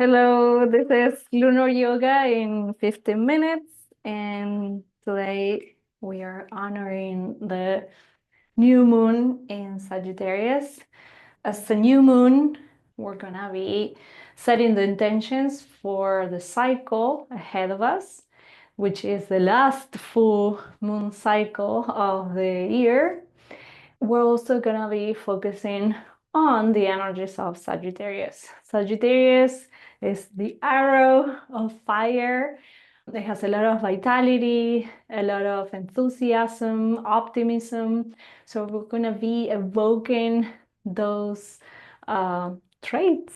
Hello, this is Lunar Yoga in 15 minutes, and today we are honoring the new moon in Sagittarius. As the new moon, we're gonna be setting the intentions for the cycle ahead of us, which is the last full moon cycle of the year. We're also going to be focusing on the energies of Sagittarius. Sagittarius is the arrow of fire. It has a lot of vitality, a lot of enthusiasm, optimism. So we're going to be evoking those traits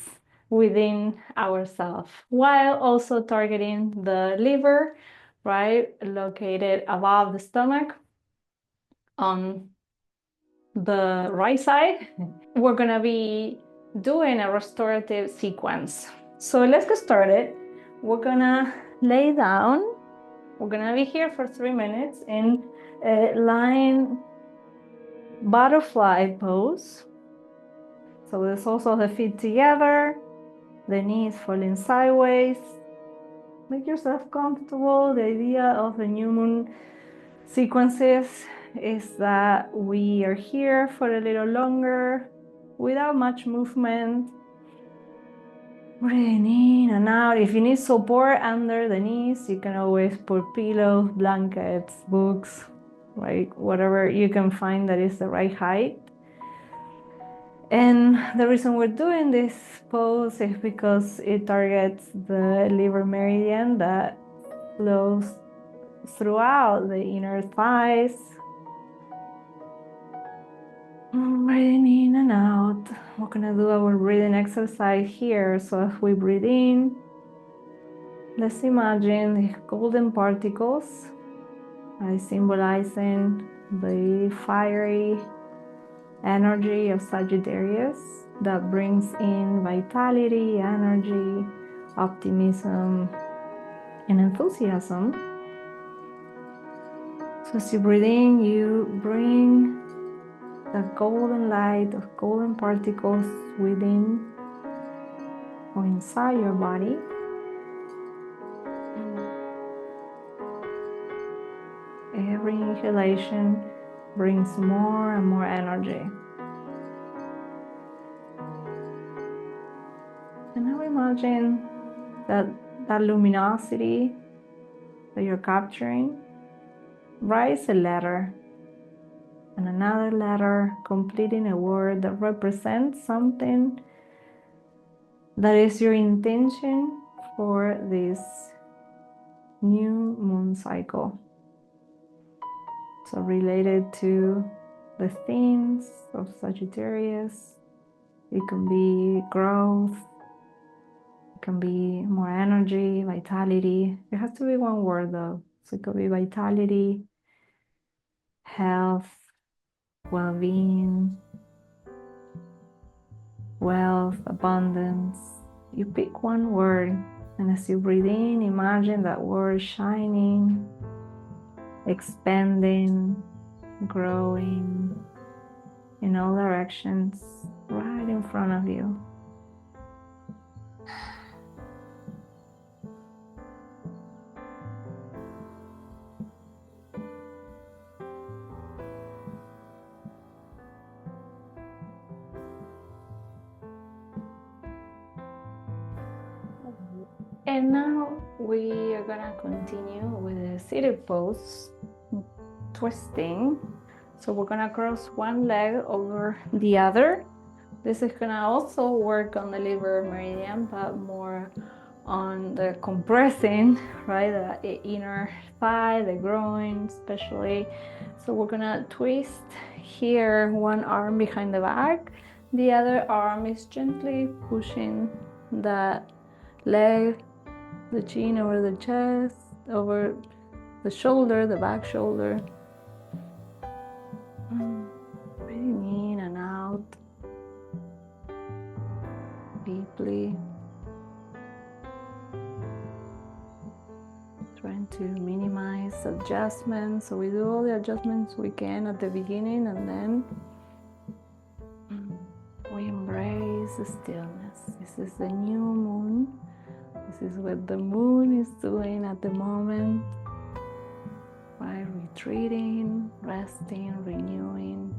within ourselves while also targeting the liver, right, located above the stomach on the right side. We're gonna be doing a restorative sequence. So let's get started. We're gonna lay down. We're gonna be here for 3 minutes in a lying butterfly pose. So there's also the feet together, the knees falling sideways. Make yourself comfortable. The idea of the new moon sequences is that we are here for a little longer without much movement. Breathing in and out. If you need support under the knees, you can always put pillows, blankets, books, like whatever you can find that is the right height. And the reason we're doing this pose is because it targets the liver meridian that flows throughout the inner thighs. Breathing in and out. We're gonna do our breathing exercise here. So as we breathe in, let's imagine the golden particles, symbolizing the fiery energy of Sagittarius that brings in vitality, energy, optimism, and enthusiasm. So as you breathe in, you bring the golden light of golden particles within or inside your body. Every inhalation brings more and more energy. And now imagine that luminosity that you're capturing writes a letter and another letter, completing a word that represents something that is your intention for this new moon cycle. So related to the themes of Sagittarius, it can be growth, it can be more energy, vitality. It has to be one word though. So it could be vitality, health, well-being, wealth, abundance. You pick one word, and as you breathe in, imagine that word shining, expanding, growing in all directions right in front of you. And now we are gonna continue with the seated pose, twisting. So we're gonna cross one leg over the other. This is gonna also work on the liver meridian, but more on the compressing, right? The inner thigh, the groin especially. So we're gonna twist here, one arm behind the back. The other arm is gently pushing that leg, the chin over the chest, over the shoulder, the back shoulder. Breathing in and out deeply. Trying to minimize adjustments. So we do all the adjustments we can at the beginning, and then we embrace the stillness. This is the new moon This is what the moon is doing at the moment. By retreating, resting, renewing.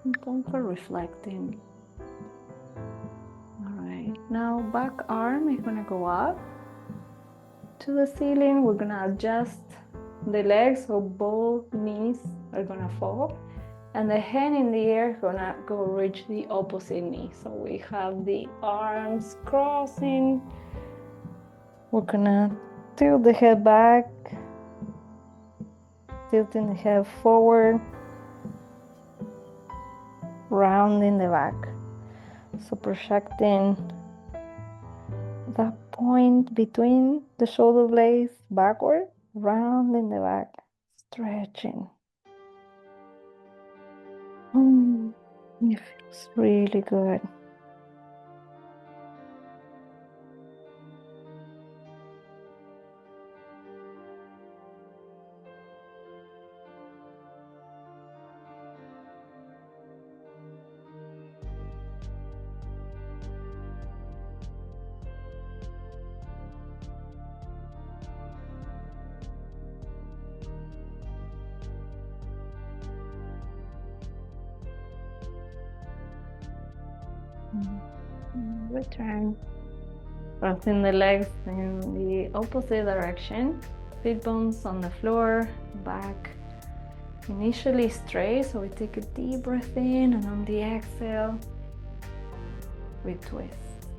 And time for reflecting. All right, now back arm is gonna go up to the ceiling. We're gonna adjust the legs so both knees are gonna fall. And the hand in the air is gonna go reach the opposite knee. So we have the arms crossing. We're gonna tilt the head back, tilting the head forward, rounding the back. So projecting that point between the shoulder blades backward, rounding the back, stretching. It feels really good. Return. Crossing the legs in the opposite direction. Feet bones on the floor, back initially straight. So we take a deep breath in, and on the exhale, we twist.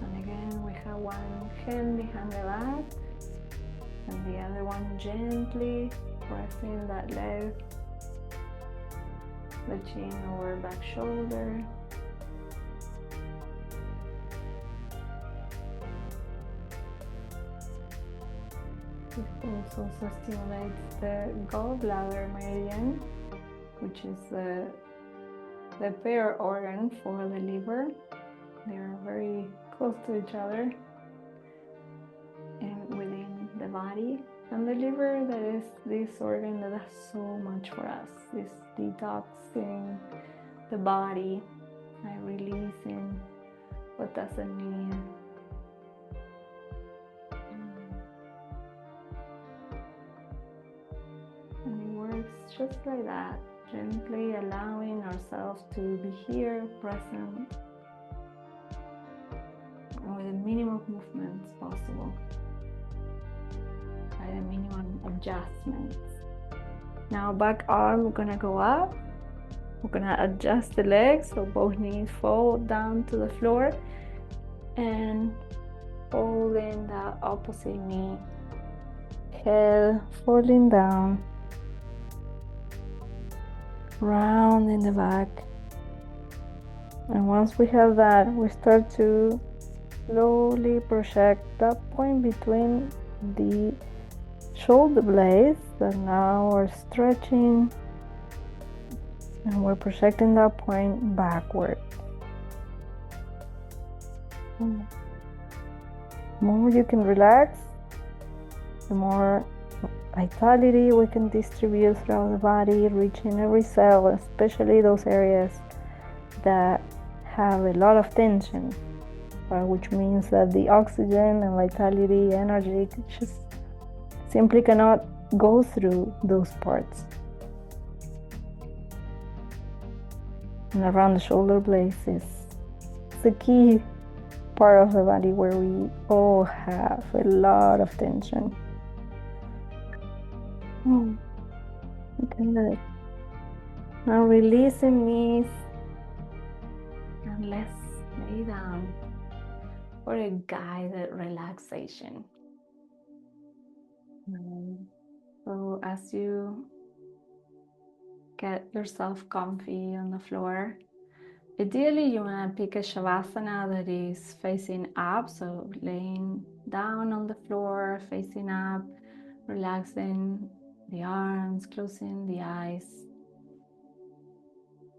And again, we have one hand behind the back, and the other one gently pressing that leg, the chin over back shoulder. This also stimulates the gallbladder meridian, which is the pair organ for the liver. They are very close to each other and within the body. And the liver, that is this organ that does so much for us. This detoxing the body and releasing what doesn't need. And it works just like that, gently allowing ourselves to be here, present, with the minimum movements possible, by the minimum adjustments. Now back arm, we're gonna go up. We're gonna adjust the legs so both knees fall down to the floor, and folding the opposite knee, head falling down, round in the back. And once we have that, we start to slowly project that point between the shoulder blades that now are stretching, and we're projecting that point backward. The more you can relax, the more vitality we can distribute throughout the body, reaching every cell, especially those areas that have a lot of tension, which means that the oxygen and vitality, energy just simply cannot go through those parts. And around the shoulder blades is the key part of the body where we all have a lot of tension. Good. Now releasing knees, and let's lay down for a guided relaxation. So as you get yourself comfy on the floor, ideally you want to pick a shavasana that is facing up, so laying down on the floor, facing up, relaxing the arms, closing the eyes,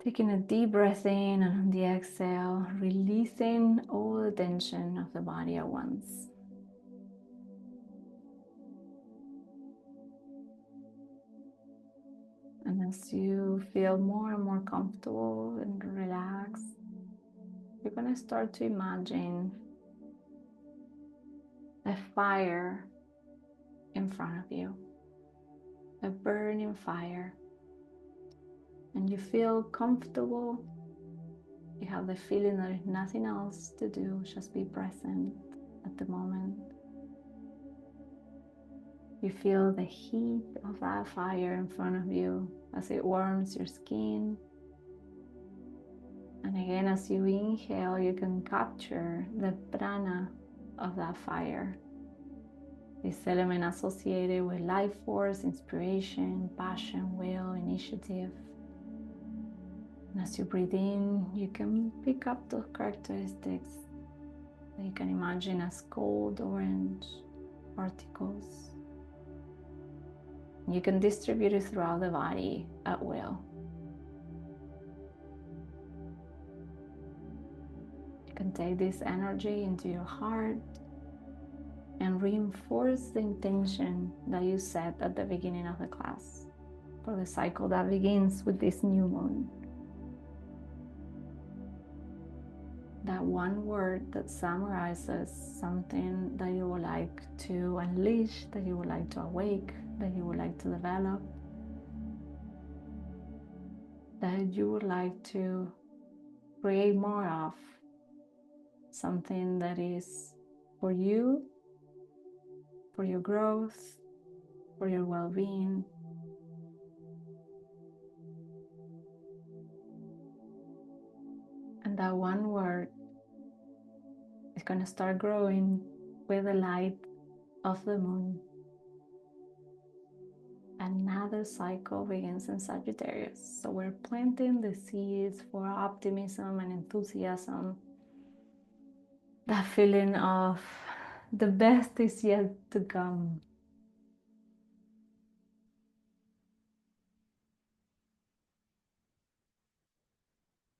taking a deep breath in, and on the exhale, releasing all the tension of the body at once. And as you feel more and more comfortable and relaxed, you're going to start to imagine a fire in front of you, a burning fire, and you feel comfortable. You have the feeling that there's nothing else to do, just be present at the moment. You feel the heat of that fire in front of you as it warms your skin. And again, as you inhale, you can capture the prana of that fire. This element associated with life force, inspiration, passion, will, initiative. And as you breathe in, you can pick up those characteristics that you can imagine as cold orange particles. You can distribute it throughout the body at will. You can take this energy into your heart and reinforce the intention that you set at the beginning of the class for the cycle that begins with this new moon. That one word that summarizes something that you would like to unleash, that you would like to awake, that you would like to develop, that you would like to create more of, something that is for you, for your growth, for your well-being. And that one word is going to start growing with the light of the moon. Another cycle begins in Sagittarius. So we're planting the seeds for optimism and enthusiasm. That feeling of the best is yet to come.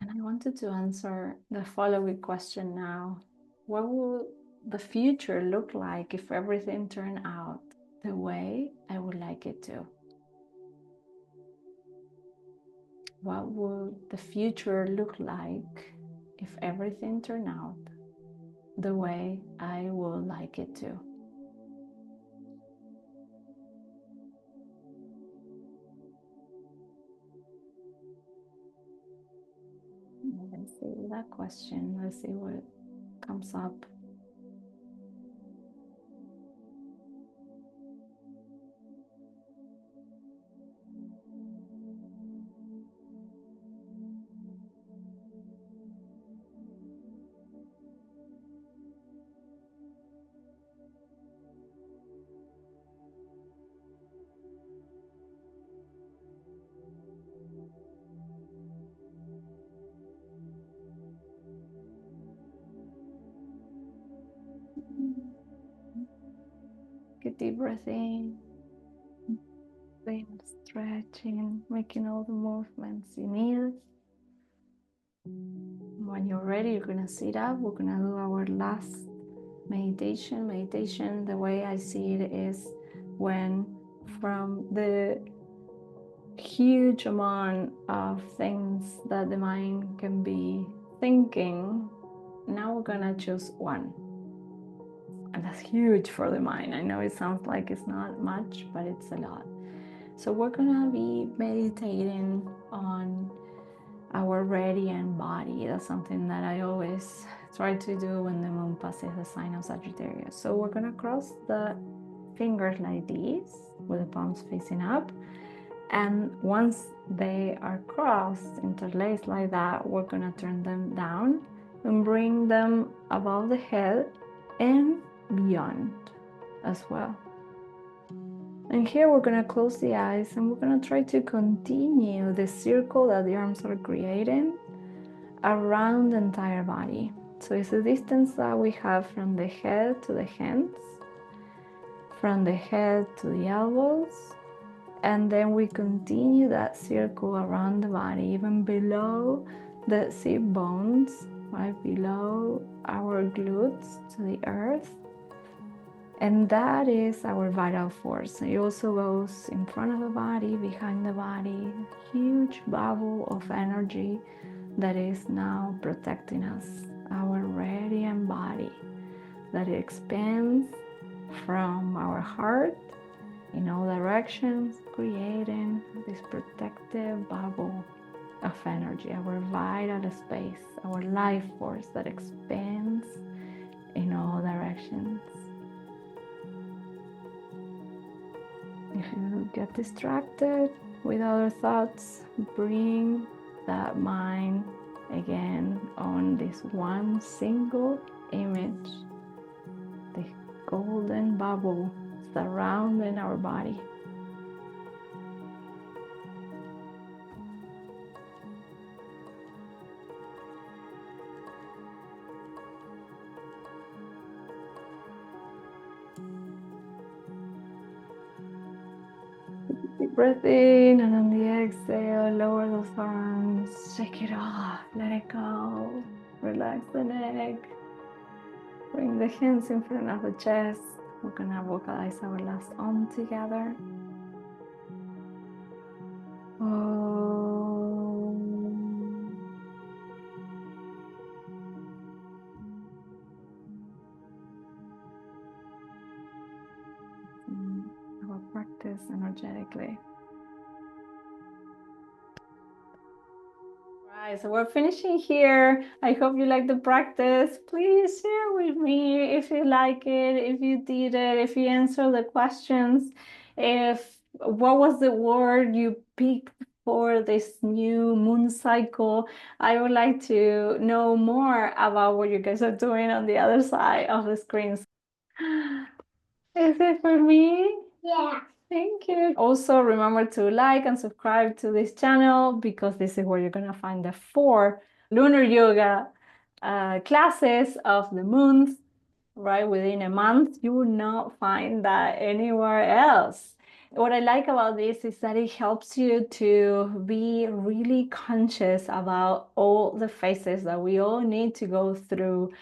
And I wanted to answer the following question now. What will the future look like if everything turned out the way I would like it to? What would the future look like if everything turned out the way I would like it to? Let's see that question. Let's see what comes up. Get deep breath in, stretching, making all the movements you need. When you're ready, you're gonna sit up. We're gonna do our last meditation. Meditation, the way I see it, is when from the huge amount of things that the mind can be thinking, now we're gonna choose one. And that's huge for the mind. I know it sounds like it's not much, but it's a lot. So we're gonna be meditating on our Meridian body. That's something that I always try to do when the moon passes the sign of Sagittarius. So we're gonna cross the fingers like this, with the palms facing up. And once they are crossed, interlaced like that, we're gonna turn them down and bring them above the head and beyond as well. And here we're gonna close the eyes and we're gonna try to continue the circle that the arms are creating around the entire body. So it's the distance that we have from the head to the hands, from the head to the elbows, and then we continue that circle around the body, even below the sit bones, right below our glutes to the earth. And that is our vital force. It also goes in front of the body, behind the body, huge bubble of energy that is now protecting us our radiant body that expands from our heart in all directions, creating this protective bubble of energy, our vital space, our life force that expands in all directions. If you get distracted with other thoughts, bring that mind again on this one single image, the golden bubble surrounding our body. Deep breath in, and on the exhale, lower those arms, shake it off, let it go, relax the neck, bring the hands in front of the chest. We're gonna vocalize our last Om together. Our practice energetically. Right, so we're finishing here. I hope you like the practice. Please share with me if you like it, if you did it, if you answered the questions, what was the word you picked for this new moon cycle. I would like to know more about what you guys are doing on the other side of the screen. Is it for me? Yeah. Thank you. Also, remember to like and subscribe to this channel because this is where you're going to find the 4 lunar yoga classes of the month, right? Within a month. You will not find that anywhere else. What I like about this is that it helps you to be really conscious about all the phases that we all need to go through.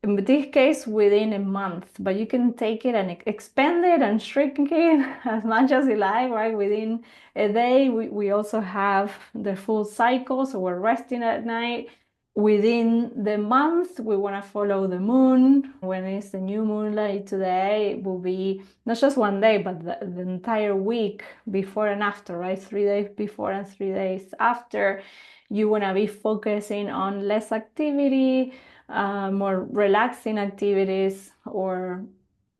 In this case, within a month, but you can take it and expand it and shrink it as much as you like, right? Within a day, we also have the full cycle, so we're resting at night. Within the month, we want to follow the moon. When it's the new moon like today, it will be not just one day, but the entire week before and after, right? 3 days before and 3 days after. You want to be focusing on less activity, more relaxing activities, or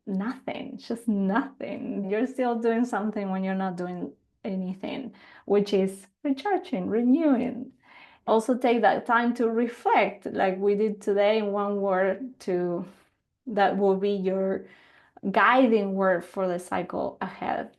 nothing, just nothing. You're still doing something when you're not doing anything, which is recharging, renewing. Also take that time to reflect like we did today in one word that will be your guiding word for the cycle ahead.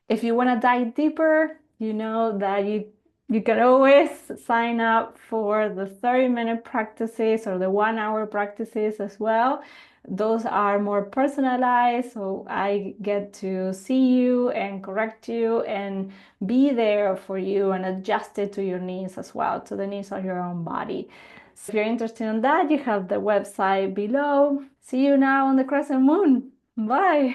If you want to dive deeper, you know that you can always sign up for the 30-minute practices or the 1-hour practices as well. Those are more personalized, so I get to see you and correct you and be there for you and adjust it to your needs as well, to the needs of your own body. So if you're interested in that, you have the website below. See you now on the Crescent Moon. Bye.